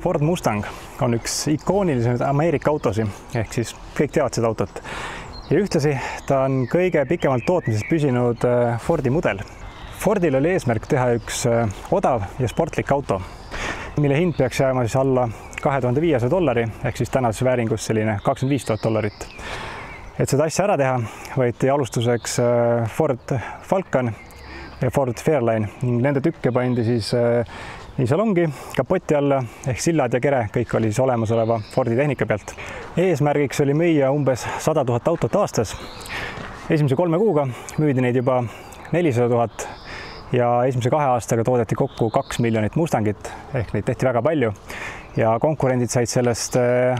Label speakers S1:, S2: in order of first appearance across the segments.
S1: Ford Mustang on üks ikoonilisemaid Ameerika autosid, ehk siis kõik teavad seda autot. Ja ühtlasi ta on kõige pikemalt tootmises püsinud Fordi mudel. Fordil oli eesmärk teha üks odav ja sportlik auto, mille hind peaks jääma siis alla $2500, ehk siis tänases vääringus selline $25,000. Et seda asja ära teha, võeti alustuseks Ford Falcon ja Ford Fairlane ning nende tükke pandi siis nii salongi, kapoti alla ehk sillad ja kere, kõik oli siis olemasoleva Fordi tehnika pealt. Eesmärgiks oli müüa umbes 100 000 autot aastas. Esimese 3 kuuga müüdi neid juba 400 000 ja esimese 2 aastaga toodeti kokku 2 miljonit Mustangit, ehk neid tehti väga palju. Ja konkurendid said sellest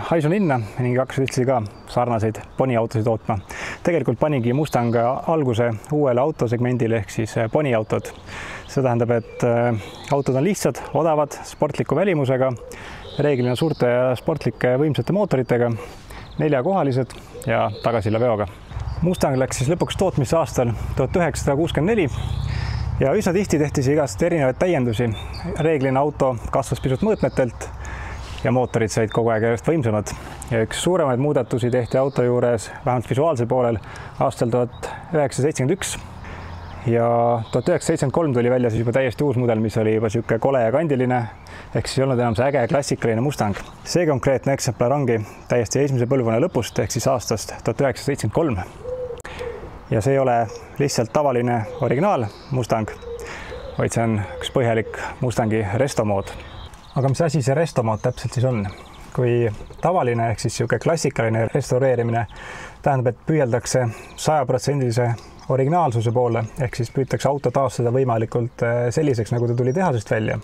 S1: haisu minna ning hakkasid üldse ka sarnaseid poniautosid tootma. Tegelikult panigi Mustang alguse uuele autosegmendile ehk siis poniautod. See tähendab, et autod on lihtsad, odavad, sportliku välimusega, reeglina suurte ja sportlike võimsate mootoritega, 4-kohalised ja tagasillaveoga. Mustang läks siis lõpuks tootmisse aastal 1964 ja üsna tihti tehti see igast erinevaid täiendusi. Reeglina auto kasvas pisut mõõtmetelt ja mootorid said kogu aeg järjest võimsamad. Ja üks suuremaid muudatusi tehti auto juures, vähemalt visuaalsel poolel, aastal 1971. Ja 1973 tuli välja siis juba täiesti uus mudel, mis oli juba sihuke kole ja kandiline, ehk siis ei olnud enam see äge klassikaline Mustang. See konkreetne eksemplar ongi täiesti esimese põlvkonna lõpust, ehk siis aastast 1973. Ja see ei ole lihtsalt tavaline originaal Mustang, vaid see on üks põhjalik Mustangi restomood. Aga mis asi see restomood täpselt siis on? Kui tavaline ehk siis sihuke klassikaline restaureerimine tähendab, et püüeldakse 100% originaalsuse poole, ehk siis püütakse auto taastada võimalikult selliseks, nagu ta tuli tehasest välja.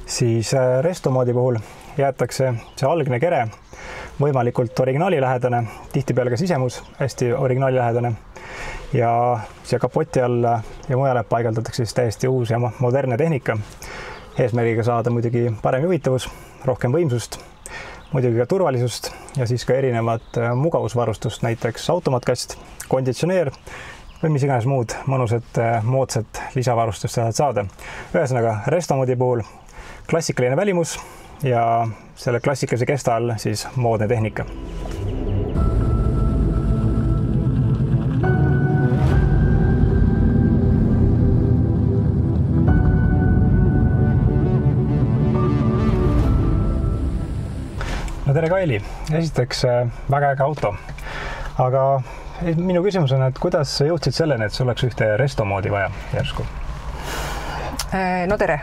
S1: Siis restomoodi puhul jäetakse see algne kere võimalikult originaalilähedane, tihtipeale ka sisemus hästi originaalilähedane ja siia kapoti alla ja mujale paigaldatakse siis täiesti uus ja modernne tehnika. Eesmärgiga saada muidugi parem juhitavus, rohkem võimsust, muidugi ka turvalisust ja siis ka erinevat mugavusvarustust, näiteks automaatkast, konditsioneer või mis iganes muud mõnusat, moodsat lisavarustust saada. Ühesõnaga, restomoodi puhul klassikaline välimus ja selle klassikalise kesta all siis moodne tehnika. No tere Kaili, esiteks väga äge auto, aga minu küsimus on, et kuidas jõudsid selleni, et sul oleks ühte restomoodi vaja järsku?
S2: No tere!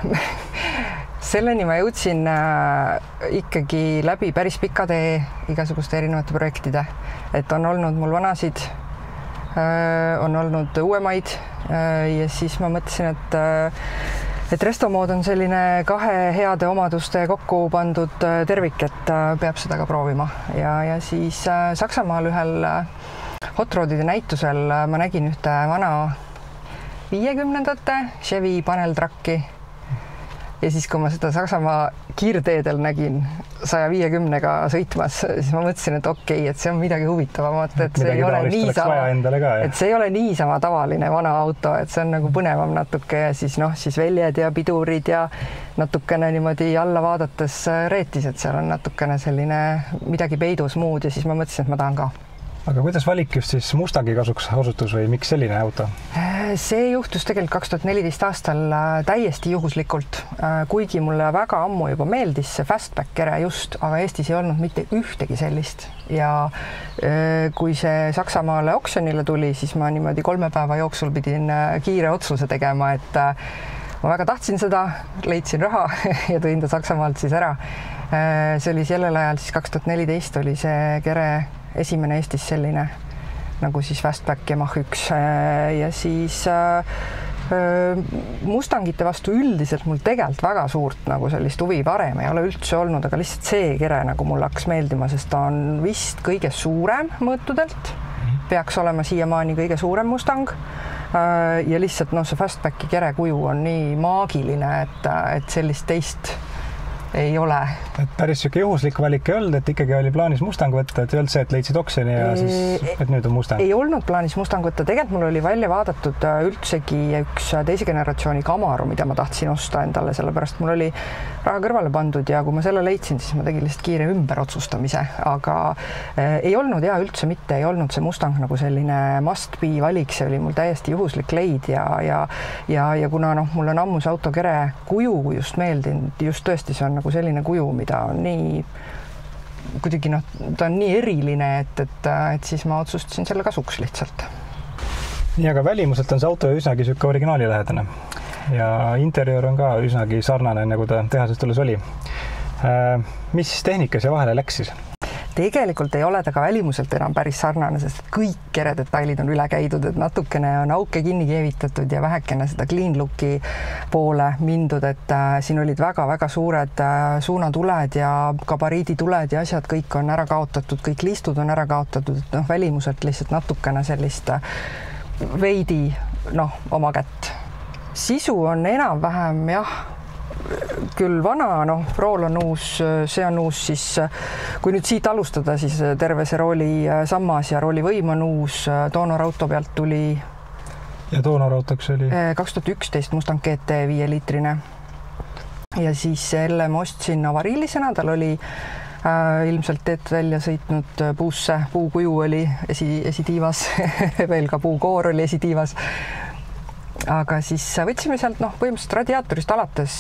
S2: Selleni ma jõudsin ikkagi läbi päris pika tee igasuguste erinevate projektide. Et on olnud mul vanasid, on olnud uuemaid ja siis ma mõtlesin, et restomood on selline 2 heade omaduste kokku pandud tervik, et peab seda ka proovima. Ja siis Saksamaal ühel hot rodide näitusel ma nägin ühte vana 50ndate Chevy paneltrakki. Ja siis, kui ma seda Saksamaa kiirteedel nägin 150-ga sõitmas, siis ma mõtlesin, et okei, et see on midagi huvitavamat, et see ei ole niisama tavaline vana auto, et see on nagu põnevam natuke ja siis siis väljed ja pidurid ja natukene niimoodi alla vaadates reetis, et seal on natukene selline midagi peidus muud ja siis ma mõtlesin, et ma tahan ka.
S1: Aga kuidas valik just siis Mustangi kasuks osutus või miks selline auto?
S2: See juhtus tegelikult 2014 aastal täiesti juhuslikult, kuigi mulle väga ammu juba meeldis see fastback kere just, aga Eestis ei olnud mitte ühtegi sellist. Ja kui see Saksamaale oksjonile tuli, siis ma niimoodi 3 päeva jooksul pidin kiire otsuse tegema, et ma väga tahtsin seda, leidsin raha ja tõin ta Saksamaalt siis ära. See oli sellel ajal siis 2014 oli see kere esimene Eestis selline nagu siis fastback ja Mach 1 ja siis Mustangite vastu üldiselt mul tegelikult väga suurt nagu sellist huvi varem ei ole üldse olnud, aga lihtsalt see kere nagu mul hakkas meeldima, sest ta on vist kõige suurem mõõtudelt, peaks olema siiamaani kõige suurem Mustang ja lihtsalt see fastbacki kere kuju on nii maagiline, et sellist teist ei ole.
S1: Et päris siuke juhuslik valik ei olnud, et ikkagi oli plaanis Mustang võtta, et ei olnud see, et leidsid oksjoni ja siis, et nüüd on Mustang?
S2: Ei olnud plaanis Mustang võtta, tegelikult mul oli välja vaadatud üldsegi üks teise generatsiooni Camaro, mida ma tahtsin osta endale, sellepärast mul oli raha kõrvale pandud ja kui ma selle leidsin, siis ma tegin lihtsalt kiire ümberotsustamise, aga ei olnud üldse mitte, ei olnud see Mustang nagu selline must be valik, see oli mul täiesti juhuslik leid ja kuna mulle on ammu see autokere kuju just meeldinud, just tõesti see on nagu selline kuju, mida on nii kuidagi ta on nii eriline, et siis ma otsustasin selle kasuks lihtsalt.
S1: Nii, aga välimuselt on see auto üsnagi siuke originaalilähedane ja interjöör on ka üsnagi sarnane, nagu ta tehasest tulles oli. Mis tehnikas ja vahele läks siis?
S2: Tegelikult ei ole ta ka välimuselt enam päris sarnane, sest kõik keredetailid on üle käidud, et natukene on auke kinni keevitatud ja vähekene seda clean looki poole mindud, et siin olid väga-väga suured suunatuled ja gabariidituled ja asjad, kõik on ära kaotatud, kõik listud on ära kaotatud, et välimuselt lihtsalt natukene sellist veidi oma kätt. Sisu on enam-vähem küll vana, rool on uus, see on uus, siis kui nüüd siit alustada, siis terve see rooli sammas ja rooli võim on uus, doonorauto pealt tuli.
S1: Ja doonorautoks oli?
S2: 2011 Mustang GT 5-liitrine. Ja siis selle ma ostsin avariilisena, tal oli ilmselt teed välja sõitnud puusse, puukuju oli esitiivas, veel ka puukoor oli esitiivas. Aga siis võtsime sealt põhimõtteliselt radiaatorist alates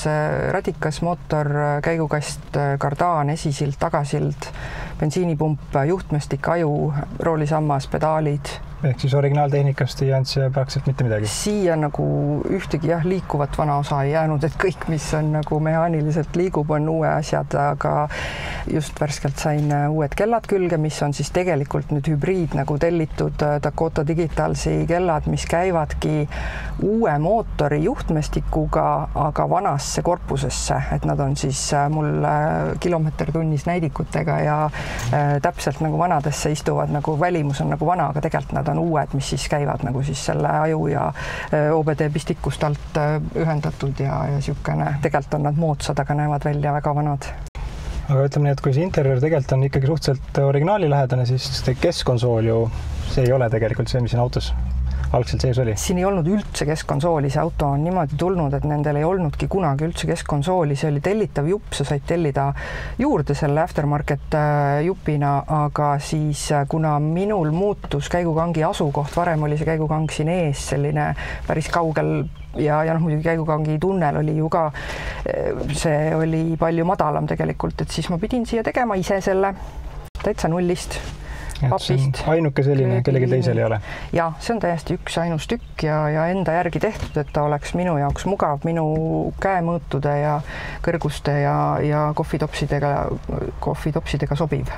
S2: radikas, mootor, käigukast, kardaan, esisild, tagasild, bensiinipump, juhtmestik, aju, roolisammas, pedaalid.
S1: Ehk siis originaaltehnikast ei jäänud siia praktiliselt mitte midagi?
S2: Siia nagu ühtegi liikuvat vana osa ei jäänud, et kõik, mis on nagu mehaaniliselt liigub, on uue asjad, aga just värskelt sain uued kellad külge, mis on siis tegelikult nüüd hübriid nagu tellitud Dakota Digitalsi kellad, mis käivadki uue mootori juhtmestikuga, aga vanasse korpusesse, et nad on siis mul kilomeeter tunnis näidikutega ja täpselt nagu vanadesse istuvad, nagu välimus on nagu vana, aga tegelikult nad on uued, mis siis käivad nagu siis selle aju ja OBD pistikust alt ühendatud ja siukene, tegelikult on nad moodsad, aga näevad välja väga vanad.
S1: Aga ütleme nii, et kui see interjöör tegelikult on ikkagi suhteliselt originaalilähedane, siis keskkonsool ju see ei ole tegelikult see, mis siin autos algselt sees oli. Siin
S2: ei olnud üldse keskkonsooli, see auto on niimoodi tulnud, et nendel ei olnudki kunagi üldse keskkonsooli, see oli tellitav jupp, sa said tellida juurde selle aftermarket jupina, aga siis kuna minul muutus käigukangi asukoht, varem oli see käigukang siin ees selline päris kaugel ja muidugi käigukangi tunnel oli ju ka, see oli palju madalam tegelikult, et siis ma pidin siia tegema ise selle täitsa nullist. Papist.
S1: Ainuke selline, kellegi teisel ei ole?
S2: Ja, see on täiesti üks ainus tükk ja enda järgi tehtud, et ta oleks minu jaoks mugav, minu käemõõtude ja kõrguste ja kohvitopsidega sobiv.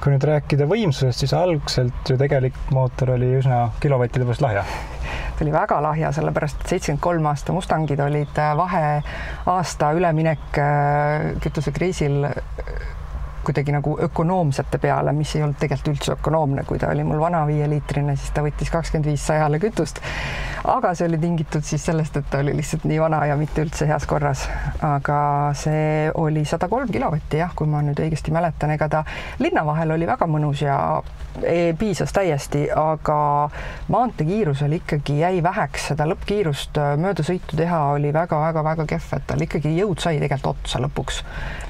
S1: Kui nüüd rääkida võimsusest, siis algselt ju tegelik mootor oli üsna kilovattide pärast lahja.
S2: Ta oli väga lahja, sellepärast, et 73 aasta Mustangid olid vaheaasta üleminek kütusekriisil kuidagi nagu ökonoomsete peale, mis ei olnud tegelikult üldse ökonoomne, kui ta oli mul vana 5-liitrine, siis ta võttis 25 sajale kütust, aga see oli tingitud siis sellest, et ta oli lihtsalt nii vana ja mitte üldse heas korras, aga see oli 103 kilovatti, kui ma nüüd õigesti mäletan, ega ta linna vahel oli väga mõnus ja piisas täiesti, aga maanteekiirusel ikkagi jäi väheks, seda lõppkiirust mööda sõitu teha oli väga-väga-väga kehv, et tal ikkagi jõud sai tegelikult otsa lõpuks,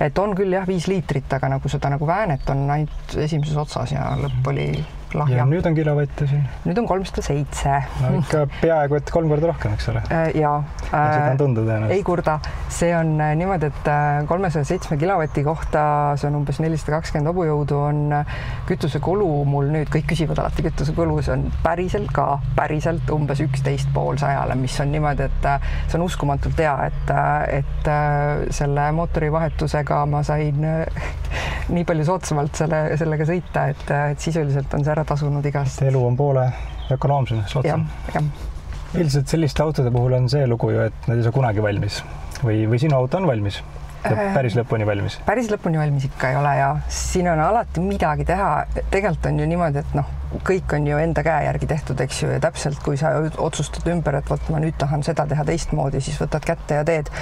S2: et on küll 5 liitrit, aga nagu seda nagu väänet on ainult esimeses otsas ja lõpp oli lahja.
S1: Ja nüüd on kilovatte siin?
S2: Nüüd on 307.
S1: No ikka peaaegu, et 3 korda rohkem, eks ole?
S2: Jaa.
S1: Seda on tundu tõenäoliselt.
S2: Ei kurda. See on niimoodi, et 307 kilovati kohta, see on umbes 420 hobujõudu, on kütusekulu mul nüüd, kõik küsivad alati kütusekulu, see on päriselt umbes 11,5 sajale, mis on niimoodi, et see on uskumatult hea, et selle mootorivahetusega ma sain nii palju soodsamalt sellega sõita, et sisuliselt on see ära tasunud igast.
S1: Elu on poole ökonoomsem, soodsam. Üldiselt selliste autode puhul on see lugu ju, et nad ei saa kunagi valmis või sinu auto on valmis? Päris lõpuni valmis? Päris lõpuni valmis ikka ei ole ja siin on alati midagi teha. Tegelikult on ju niimoodi, et kõik on ju enda käe järgi tehtud, eks ju, ja täpselt kui sa otsustad ümber, et ma nüüd tahan seda teha teistmoodi, siis võtad kätte ja teed.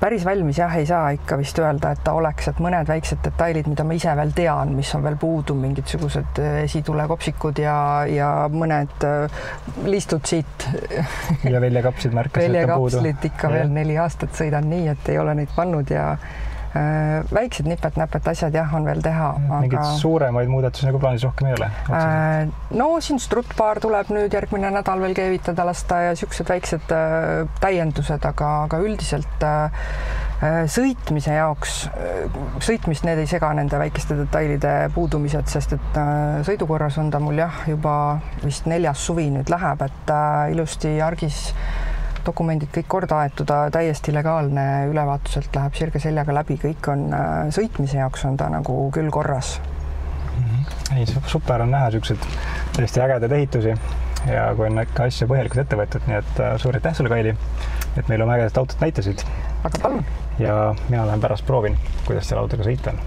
S2: päris valmis jah, ei saa ikka vist öelda, et ta oleks, et mõned väiksed detailid, mida ma ise veel tean, mis on veel puudu, mingisugused esitulekopsikud ja mõned listud siit.
S1: Ja väljakapsid märkas, et on puudu.
S2: Väljakapslit ikka veel 4 aastat sõidan nii, et ei ole neid pannud ja väiksed nipet-näpet asjad jah, on veel teha.
S1: Mingid suuremaid muudatusi nagu plaanis rohkem ei ole?
S2: No siin struttbaar tuleb nüüd järgmine nädal veel keevitada lasta ja siuksed väiksed täiendused, aga üldiselt sõitmise jaoks, sõitmist need ei sega nende väikeste detailide puudumised, sest et sõidukorras on ta mul jah, juba vist 4. suvi nüüd läheb, et ilusti argis dokumendid kõik korda aetud, täiesti legaalne, ülevaatuselt läheb sirge seljaga läbi, kõik on sõitmise jaoks on ta nagu küll korras.
S1: Ei, super on näha siuksed tõesti ägedad ehitusi ja kui on ikka asja põhjalikult ette võetud, nii et suur aitäh sulle, Kaili, et meil on ägedat autot näitasid.
S2: Aga palun.
S1: Ja mina lähen pärast proovin, kuidas selle autoga sõita on.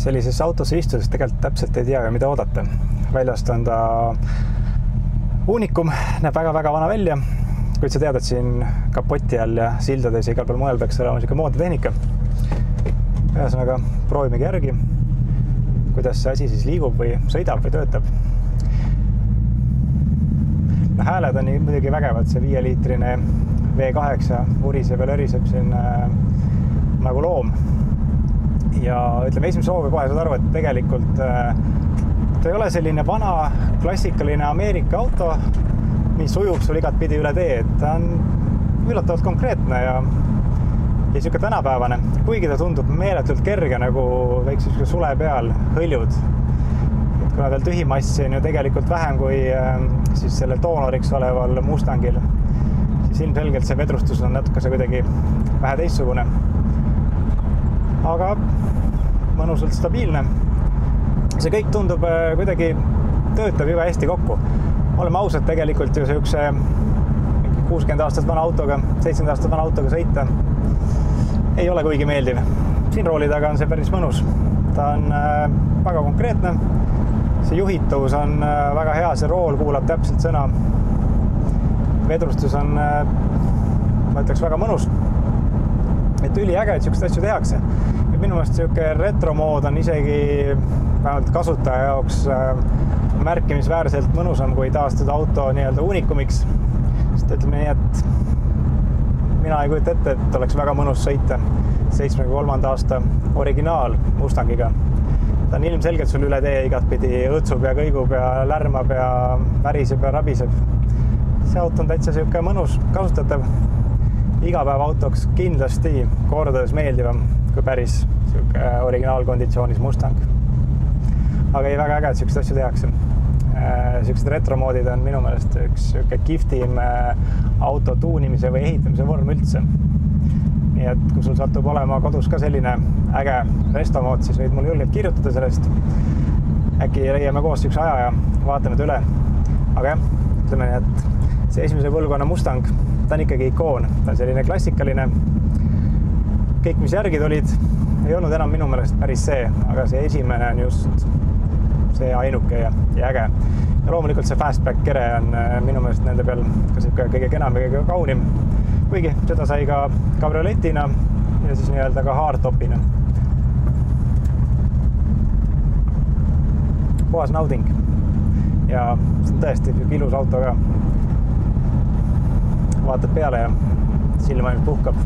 S1: Sellises autosse istudes tegelikult täpselt ei tea, mida oodata. Väljast on ta uunikum, näeb väga-väga vana välja, kuid sa tead, et siin kapoti all ja sildades ja igal pool mujal peaks olema selline moodne tehnika. Ühesõnaga, proovimegi järgi, kuidas see asi siis liigub või sõidab või töötab. Hääled on muidugi vägevad, see 5-liitrine V8 uriseb ja löriseb siin nagu loom. Ja ütleme, esimese hooga kohe saad aru, et tegelikult ta ei ole selline vana klassikaline Ameerika auto, mis ujub sul igat pidi üle tee. Ta on üllatavalt konkreetne ja siuke tänapäevane, kuigi ta tundub meeletult kerge nagu väikse sule peal hõljud. Et kuna tal tühimassi on ju tegelikult vähem kui siis sellel doonoriks oleval Mustangil, siis ilmselgelt see vedrustus on natuke see kuidagi vähe teistsugune. Aga mõnusalt stabiilne. See kõik tundub kuidagi töötab juba hästi kokku. Oleme ausad, tegelikult ju siukse 60 aastat vana autoga, 70 aastat vana autoga sõita ei ole kuigi meeldiv. Siin rooli taga on see päris mõnus. Ta on väga konkreetne. See juhitavus on väga hea, see rool kuulab täpselt sõna. Vedrustus on, ma ütleks, väga mõnus. Et üliäge, et siukest asju tehakse. Ja minu meelest siuke retromood on isegi vähemalt kasutaja jaoks märkimisväärselt mõnusam, kui taastada auto nii-öelda uunikumiks. Sest ütleme nii, et mina ei kujuta ette, et oleks väga mõnus sõita 73. aasta originaal Mustangiga. Ta on ilmselgelt sul üle tee igat pidi õõtsub ja kõigub ja lärmab ja väriseb ja rabiseb. See auto on täitsa siuke mõnus, kasutatav. Igapäeva autoks kindlasti kordades meeldivam kui päris originaalkonditsioonis Mustang. Aga ei väga äge, et siukest asju tehakse. Siuksed retromoodid on minu meelest üks kihvtim auto tuunimise või ehitamise vorm üldse. Nii et kui sul satub olema kodus ka selline äge restomood, siis võid mul julgelt kirjutada sellest. Äkki leiame koos siukse aja ja vaatame üle. Aga jah, ütleme nii, et see esimese põlvkonna Mustang, ta on ikkagi ikoon. Ta on selline klassikaline. Kõik, mis järgi tulid, ei olnud enam minu meelest päris see, aga see esimene on just see ainuke ja äge. Ja loomulikult see fastback kere on minu meelest nende peal kõige kenam ja kõige kaunim. Kuigi seda sai ka kabrioletina ja siis nii-öelda ka hardtopina. Puhas nauding. Ja see on tõesti ilus auto ka. Vaatad peale ja silma ainult puhkab.